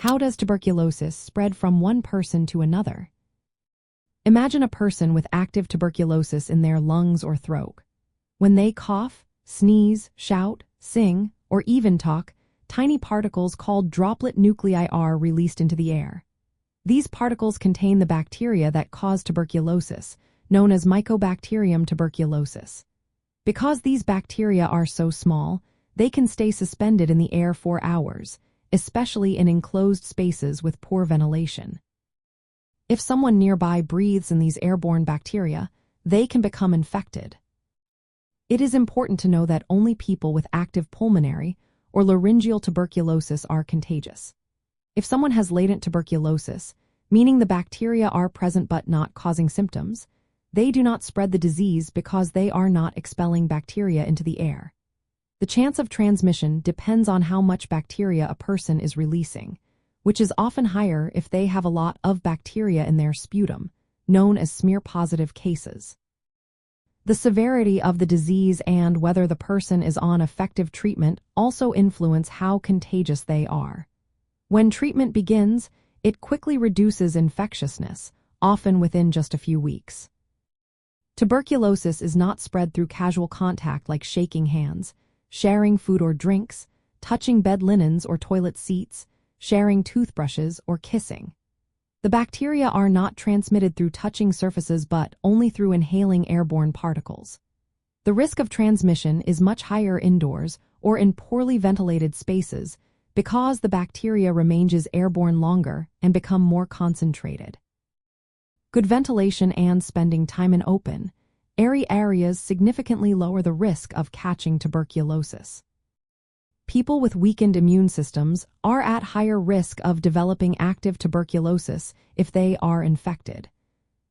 How does tuberculosis spread from one person to another? Imagine a person with active tuberculosis in their lungs or throat. When they cough, sneeze, shout, sing, or even talk, tiny particles called droplet nuclei are released into the air. These particles contain the bacteria that cause tuberculosis, known as Mycobacterium tuberculosis. Because these bacteria are so small, they can stay suspended in the air for hours, especially in enclosed spaces with poor ventilation. If someone nearby breathes in these airborne bacteria, they can become infected. It is important to know that only people with active pulmonary or laryngeal tuberculosis are contagious. If someone has latent tuberculosis, meaning the bacteria are present but not causing symptoms, they do not spread the disease because they are not expelling bacteria into the air. The chance of transmission depends on how much bacteria a person is releasing, which is often higher if they have a lot of bacteria in their sputum, known as smear-positive cases. The severity of the disease and whether the person is on effective treatment also influence how contagious they are. When treatment begins, it quickly reduces infectiousness, often within just a few weeks. Tuberculosis is not spread through casual contact like shaking hands, sharing food or drinks, touching bed linens or toilet seats, sharing toothbrushes, or kissing. The bacteria are not transmitted through touching surfaces but only through inhaling airborne particles. The risk of transmission is much higher indoors or in poorly ventilated spaces because the bacteria remains airborne longer and become more concentrated. Good ventilation and spending time in open, airy areas significantly lower the risk of catching tuberculosis. People with weakened immune systems are at higher risk of developing active tuberculosis if they are infected.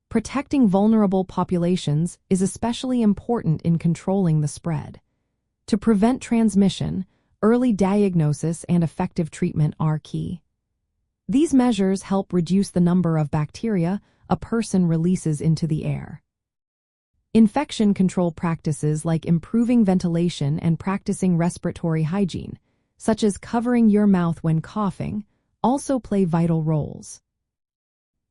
Protecting vulnerable populations is especially important in controlling the spread. To prevent transmission, early diagnosis and effective treatment are key. These measures help reduce the number of bacteria a person releases into the air. Infection control practices like improving ventilation and practicing respiratory hygiene, such as covering your mouth when coughing, also play vital roles.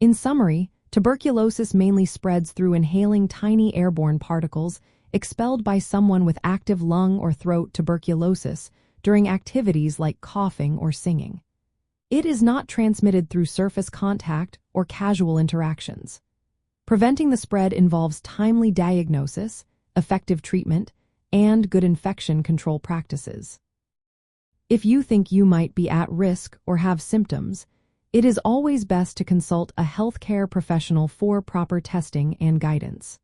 In summary, tuberculosis mainly spreads through inhaling tiny airborne particles expelled by someone with active lung or throat tuberculosis during activities like coughing or singing. It is not transmitted through surface contact or casual interactions. Preventing the spread involves timely diagnosis, effective treatment, and good infection control practices. If you think you might be at risk or have symptoms, it is always best to consult a healthcare professional for proper testing and guidance.